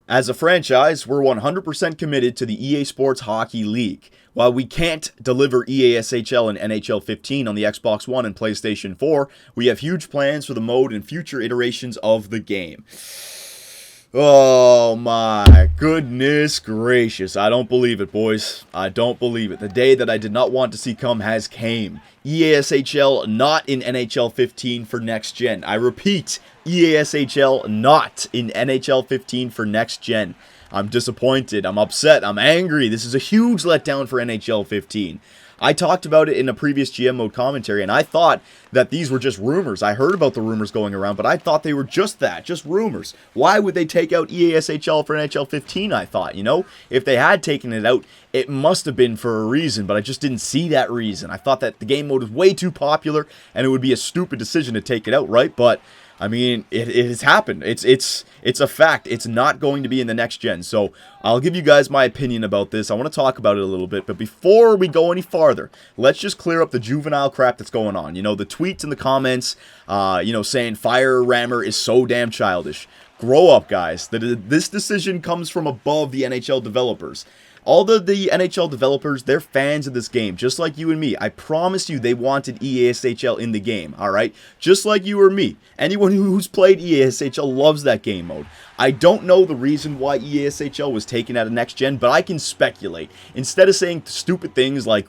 As a franchise, we're 100% committed to the EA Sports Hockey League. While we can't deliver EASHL and NHL 15 on the Xbox One and PlayStation 4, we have huge plans for the mode and future iterations of the game. Oh my goodness gracious. I don't believe it, boys. I don't believe it. The day that I did not want to see come has came. EASHL not in NHL 15 for next gen. I repeat, EASHL not in NHL 15 for next gen. I'm disappointed. I'm upset. I'm angry. This is a huge letdown for NHL 15. I talked about it in a previous GM mode commentary, and I thought that these were just rumors. I heard about the rumors going around, but I thought they were just that, just rumors. Why would they take out EASHL for NHL 15, I thought, you know? If they had taken it out, it must have been for a reason, but I just didn't see that reason. I thought that the game mode was way too popular, and it would be a stupid decision to take it out, right? But I mean, it has happened. It's a fact. It's not going to be in the next gen. So I'll give you guys my opinion about this. I want to talk about it a little bit. But before we go any farther, let's just clear up the juvenile crap that's going on. You know, the tweets and the comments, saying Fire Rammer is so damn childish. Grow up, guys. This decision comes from above the NHL developers. All the NHL developers, they're fans of this game, just like you and me. I promise you they wanted EASHL in the game, alright? Just like you or me. Anyone who's played EASHL loves that game mode. I don't know the reason why EASHL was taken out of next gen, but I can speculate. Instead of saying stupid things like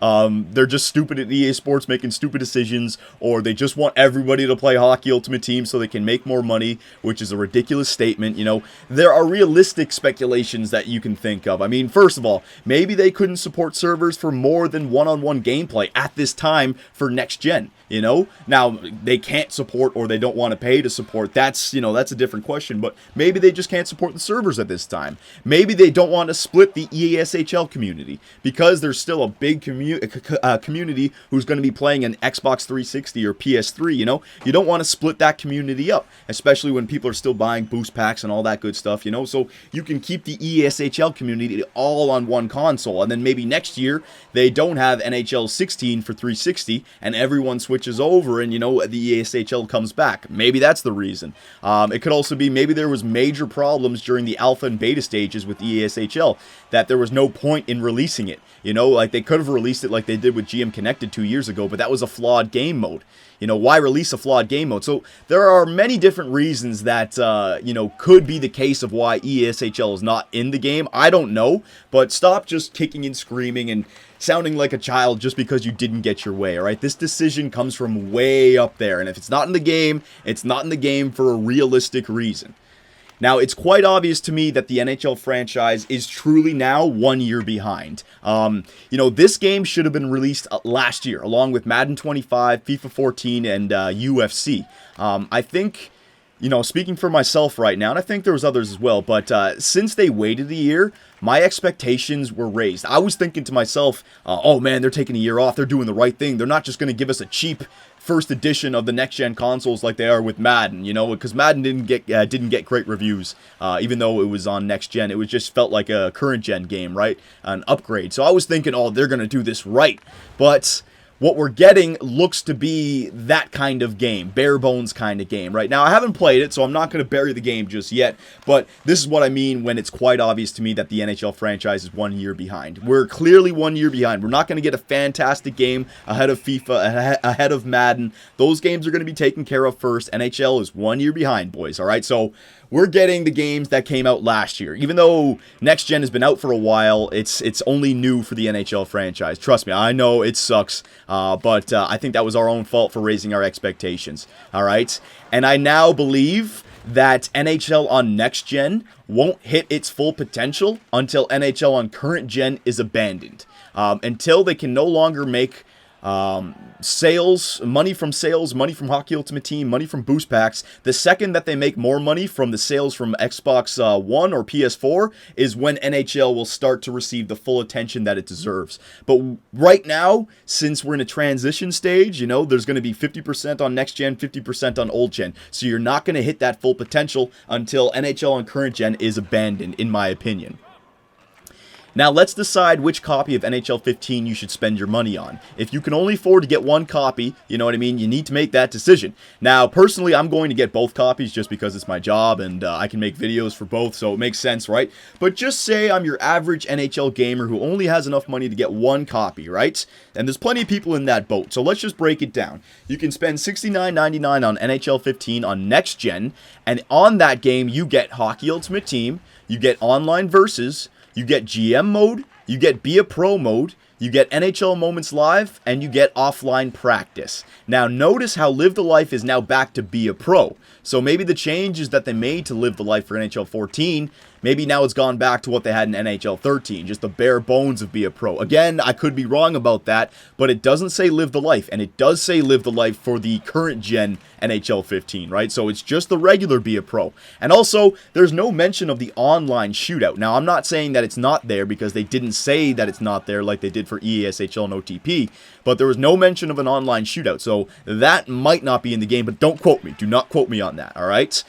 they're just stupid at EA Sports making stupid decisions, or they just want everybody to play Hockey Ultimate Team so they can make more money, which is a ridiculous statement, you know, there are realistic speculations that you can think of. I mean, first of all, maybe they couldn't support servers for more than one-on-one gameplay at this time for next gen. You know, now they can't support or they don't want to pay to support. That's a different question, but maybe they just can't support the servers at this time. Maybe they don't want to split the EASHL community because there's still a big community who's going to be playing an Xbox 360 or PS3, you know. You don't want to split that community up, especially when people are still buying boost packs and all that good stuff, you know. So you can keep the EASHL community all on one console, and then maybe next year they don't have NHL 16 for 360 and everyone switches over and, you know, the EASHL comes back. Maybe that's the reason. It could also be maybe there was major problems during the alpha and beta stages with EASHL that there was no point in releasing it. You know, like they could have released it like they did with GM Connected 2 years ago, but that was a flawed game mode. You know, why release a flawed game mode? So there are many different reasons that, could be the case of why EASHL is not in the game. I don't know, but stop just kicking and screaming and sounding like a child just because you didn't get your way, all right? This decision comes from way up there, and if it's not in the game, it's not in the game for a realistic reason. Now, it's quite obvious to me that the NHL franchise is truly now 1 year behind. This game should have been released last year, along with Madden 25, FIFA 14, and UFC. I think, speaking for myself right now, and I think there was others as well, but since they waited a year, my expectations were raised. I was thinking to myself, oh man, they're taking a year off, they're doing the right thing, they're not just going to give us a cheap first edition of the next-gen consoles like they are with Madden, you know, because Madden didn't get great reviews, even though it was on next-gen. It was just felt like a current-gen game, right? An upgrade. So I was thinking, oh, they're going to do this right. But what we're getting looks to be that kind of game, bare bones kind of game, right? Now, I haven't played it, so I'm not going to bury the game just yet, but this is what I mean when it's quite obvious to me that the NHL franchise is 1 year behind. We're clearly 1 year behind. We're not going to get a fantastic game ahead of FIFA, ahead of Madden. Those games are going to be taken care of first. NHL is 1 year behind, boys, all right? So we're getting the games that came out last year. Even though Next Gen has been out for a while, it's only new for the NHL franchise. Trust me, I know it sucks, but I think that was our own fault for raising our expectations. All right? And I now believe that NHL on Next Gen won't hit its full potential until NHL on current gen is abandoned. Until they can no longer make money from Hockey Ultimate Team, money from boost packs. The second that they make more money from the sales from Xbox One or PS4 is when NHL will start to receive the full attention that it deserves. But right now, since we're in a transition stage, you know, there's going to be 50% on next gen, 50% on old gen. So you're not going to hit that full potential until NHL on current gen is abandoned, in my opinion. Now let's decide which copy of NHL 15 you should spend your money on. If you can only afford to get one copy, you know what I mean, you need to make that decision. Now, personally, I'm going to get both copies just because it's my job and I can make videos for both, so it makes sense, right? But just say I'm your average NHL gamer who only has enough money to get one copy, right? And there's plenty of people in that boat, so let's just break it down. You can spend $69.99 on NHL 15 on Next Gen, and on that game, you get Hockey Ultimate Team, you get Online Versus, you get GM mode, you get Be a Pro mode, you get NHL Moments Live, and you get Offline Practice. Now notice how Live the Life is now back to Be a Pro. So maybe the changes that they made to Live the Life for NHL 14, maybe now it's gone back to what they had in NHL 13, just the bare bones of Be a Pro. Again, I could be wrong about that, but it doesn't say Live the Life, and it does say Live the Life for the current gen NHL 15, right? So it's just the regular Be a Pro. And also, there's no mention of the online shootout. Now, I'm not saying that it's not there because they didn't say that it's not there like they did for EASHL and OTP, but there was no mention of an online shootout, so that might not be in the game, but don't quote me. Do not quote me on that, all right?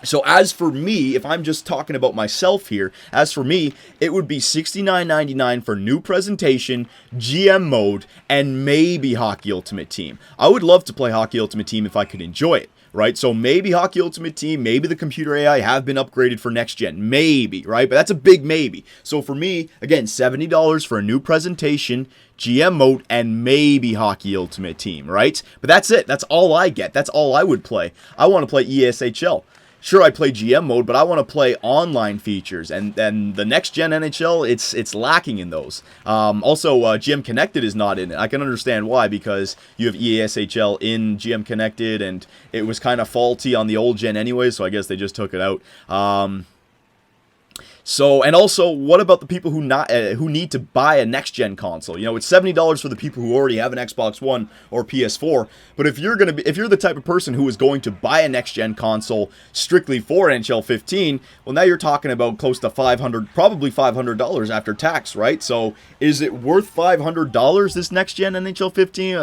So as for me, if I'm just talking about myself here, as for me, it would be $69.99 for new presentation, GM mode, and maybe Hockey Ultimate Team. I would love to play Hockey Ultimate Team if I could enjoy it, right? So maybe Hockey Ultimate Team, maybe the computer AI have been upgraded for next gen, maybe, right? But that's a big maybe. So for me, again, $70 for a new presentation, GM mode, and maybe Hockey Ultimate Team, right? But that's it. That's all I get. That's all I would play. I want to play ESHL. Sure, I play GM mode, but I want to play online features, and the next-gen NHL, it's lacking in those. Also, GM Connected is not in it. I can understand why, because you have EASHL in GM Connected, and it was kind of faulty on the old gen anyway, so I guess they just took it out. So, and also, what about the people who need to buy a next-gen console? You know, it's $70 for the people who already have an Xbox One or PS4. But if you're the type of person who is going to buy a next-gen console strictly for NHL 15, well, now you're talking about close to probably $500 after tax, right? So, is it worth $500 this next-gen NHL 15?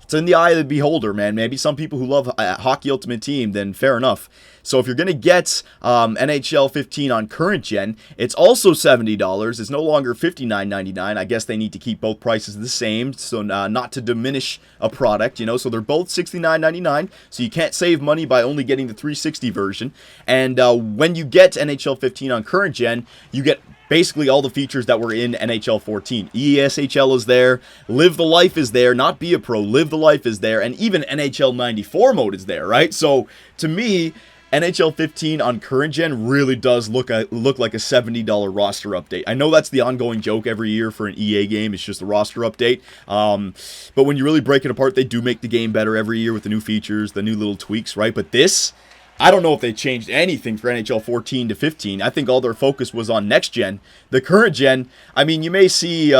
It's in the eye of the beholder, man. Maybe some people who love Hockey Ultimate Team, then fair enough. So if you're going to get NHL 15 on current gen, it's also $70. It's no longer $59.99. I guess they need to keep both prices the same, so not to diminish a product, you know. So they're both $69.99, so you can't save money by only getting the 360 version. And when you get NHL 15 on current gen, you get basically all the features that were in NHL 14. ESHL is there, Live the Life is there, not Be a Pro, Live the Life is there, and even NHL 94 mode is there, right? So to me, NHL 15 on current gen really does look like a $70 roster update. I know that's the ongoing joke every year for an EA game. It's just a roster update. But when you really break it apart, they do make the game better every year with the new features, the new little tweaks, right? But this, I don't know if they changed anything for NHL 14 to 15. I think all their focus was on next gen. The current gen, I mean, you may see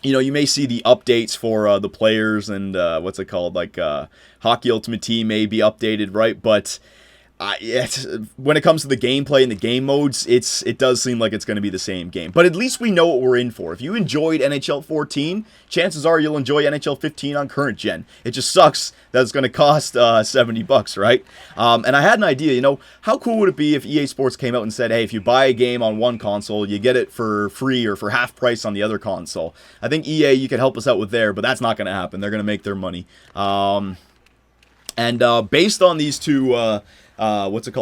you may see the updates for the players and what's it called, like Hockey Ultimate Team may be updated, right? But when it comes to the gameplay and the game modes, it does seem like it's going to be the same game. But at least we know what we're in for. If you enjoyed NHL 14, chances are you'll enjoy NHL 15 on current gen. It just sucks that it's going to cost $70, right? And I had an idea, you know, how cool would it be if EA Sports came out and said, hey, if you buy a game on one console, you get it for free or for half price on the other console. I think EA, you could help us out with there, but that's not going to happen. They're going to make their money. Based on these two...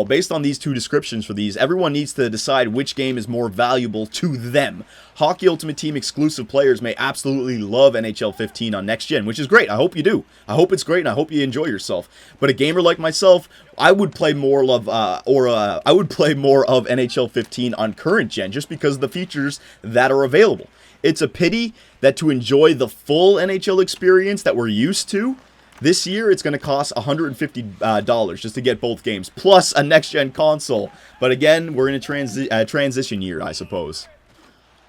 based on these two descriptions for these, everyone needs to decide which game is more valuable to them. Hockey Ultimate Team exclusive players may absolutely love NHL 15 on next gen, which is great. I hope you do. I hope it's great, and I hope you enjoy yourself. But a gamer like myself, I would play more of NHL 15 on current gen just because of the features that are available. It's a pity that to enjoy the full NHL experience that we're used to, this year, it's going to cost $150 just to get both games, plus a next-gen console. But again, we're in a transition year, I suppose.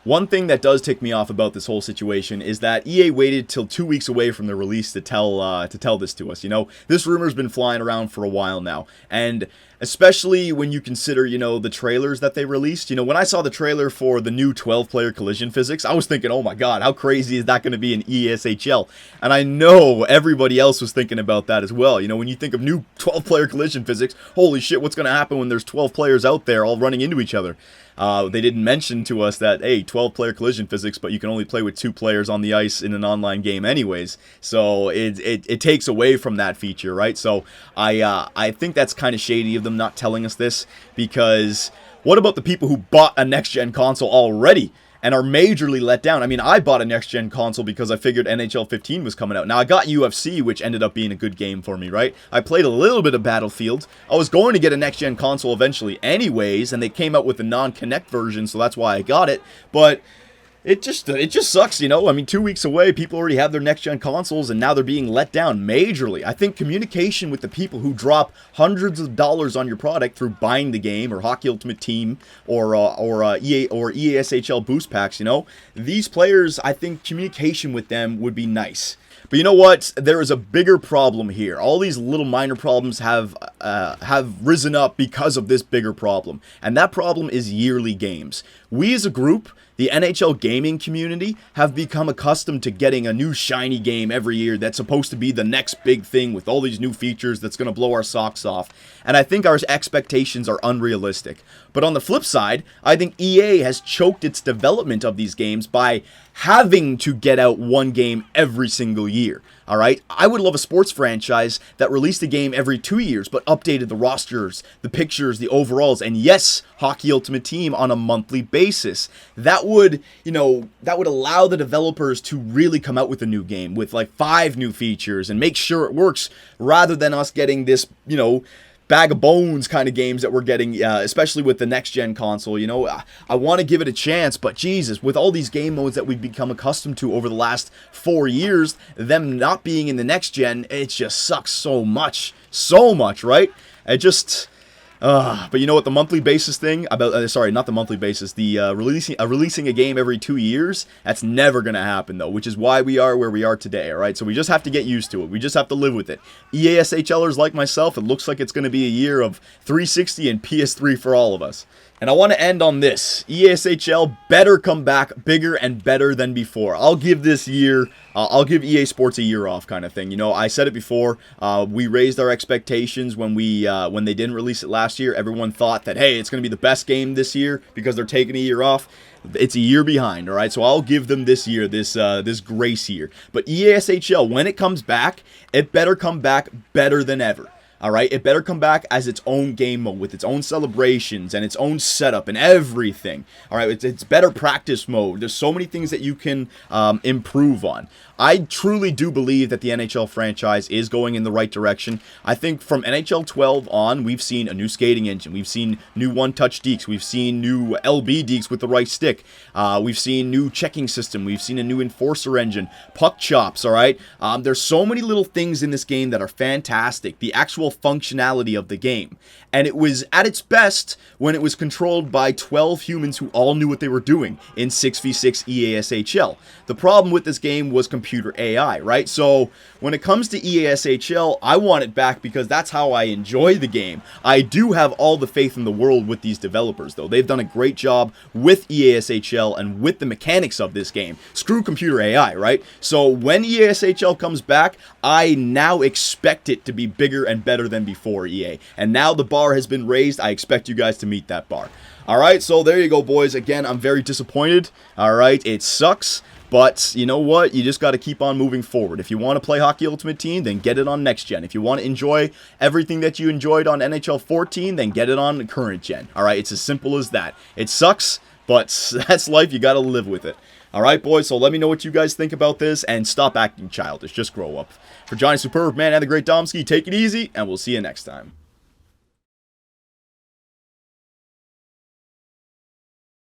One thing that does tick me off about this whole situation is that EA waited till 2 weeks away from the release to tell this to us. You know, this rumor's been flying around for a while now, and Especially when you consider, the trailers that they released. When I saw the trailer for the new 12-player collision physics, I was thinking, oh my god, how crazy is that going to be in EASHL? And I know everybody else was thinking about that as well. When you think of new 12-player collision physics, holy shit, what's going to happen when there's 12 players out there all running into each other? They didn't mention to us that, hey, 12-player collision physics, but you can only play with 2 players on the ice in an online game anyways. So it takes away from that feature, right? So I think that's kind of shady of them not telling us this, because what about the people who bought a next-gen console already and are majorly let down? I mean, I bought a next-gen console because I figured NHL 15 was coming out. Now, I got UFC, which ended up being a good game for me, right? I played a little bit of Battlefield. I was going to get a next-gen console eventually anyways, and they came out with the non-Connect version, so that's why I got it. But it just sucks, I mean, 2 weeks away, people already have their next-gen consoles, and now they're being let down majorly. I think communication with the people who drop hundreds of dollars on your product through buying the game, or Hockey Ultimate Team, or EASHL boost packs, these players, I think communication with them would be nice. But you know what? There is a bigger problem here. All these little minor problems have risen up because of this bigger problem. And that problem is yearly games. We as a group, the NHL gaming community, have become accustomed to getting a new shiny game every year that's supposed to be the next big thing with all these new features that's going to blow our socks off. And I think our expectations are unrealistic. But on the flip side, I think EA has choked its development of these games by having to get out one game every single year. All right, I would love a sports franchise that released a game every 2 years, but updated the rosters, the pictures, the overalls, and yes, Hockey Ultimate Team on a monthly basis. That would allow the developers to really come out with a new game with like 5 new features and make sure it works, rather than us getting this, bag of bones kind of games that we're getting, especially with the next-gen console. I want to give it a chance, but Jesus, with all these game modes that we've become accustomed to over the last 4 years, them not being in the next-gen, it just sucks so much, right? But you know what, the monthly basis thing about, sorry, not the monthly basis, the releasing a game every 2 years, that's never going to happen though, which is why we are where we are today, alright? So we just have to get used to it. We just have to live with it. EASHLers like myself, it looks like it's going to be a year of 360 and PS3 for all of us. And I want to end on this. EASHL better come back bigger and better than before. I'll give EA Sports a year off kind of thing. I said it before. We raised our expectations when they didn't release it last year. Everyone thought that, hey, it's going to be the best game this year because they're taking a year off. It's a year behind, all right? So I'll give them this year, this grace year. But EASHL, when it comes back, it better come back better than ever. All right, it better come back as its own game mode with its own celebrations and its own setup and everything. All right, it's better practice mode. There's so many things that you can improve on. I truly do believe that the NHL franchise is going in the right direction. I think from NHL 12 on, we've seen a new skating engine. We've seen new one-touch dekes. We've seen new LB dekes with the right stick. We've seen new checking system. We've seen a new enforcer engine. Puck chops, all right? There's so many little things in this game that are fantastic. The actual functionality of the game. And it was at its best when it was controlled by 12 humans who all knew what they were doing in 6v6 EASHL. The problem with this game was computer AI, right? So when it comes to EASHL, I want it back because that's how I enjoy the game. I do have all the faith in the world with these developers, though. They've done a great job with EASHL and with the mechanics of this game. Screw computer AI, right? So when EASHL comes back, I now expect it to be bigger and better than before, EA. And now the bar has been raised. I expect you guys to meet that bar. Alright, so there you go, boys. Again, I'm very disappointed. Alright, it sucks. But you know what? You just got to keep on moving forward. If you want to play Hockey Ultimate Team, then get it on next gen. If you want to enjoy everything that you enjoyed on NHL 14, then get it on current gen. Alright, it's as simple as that. It sucks, but that's life. You got to live with it. Alright, boys, so let me know what you guys think about this, and stop acting childish. Just grow up. For Johnny Superb, man, and the Great Domsky, take it easy, and we'll see you next time.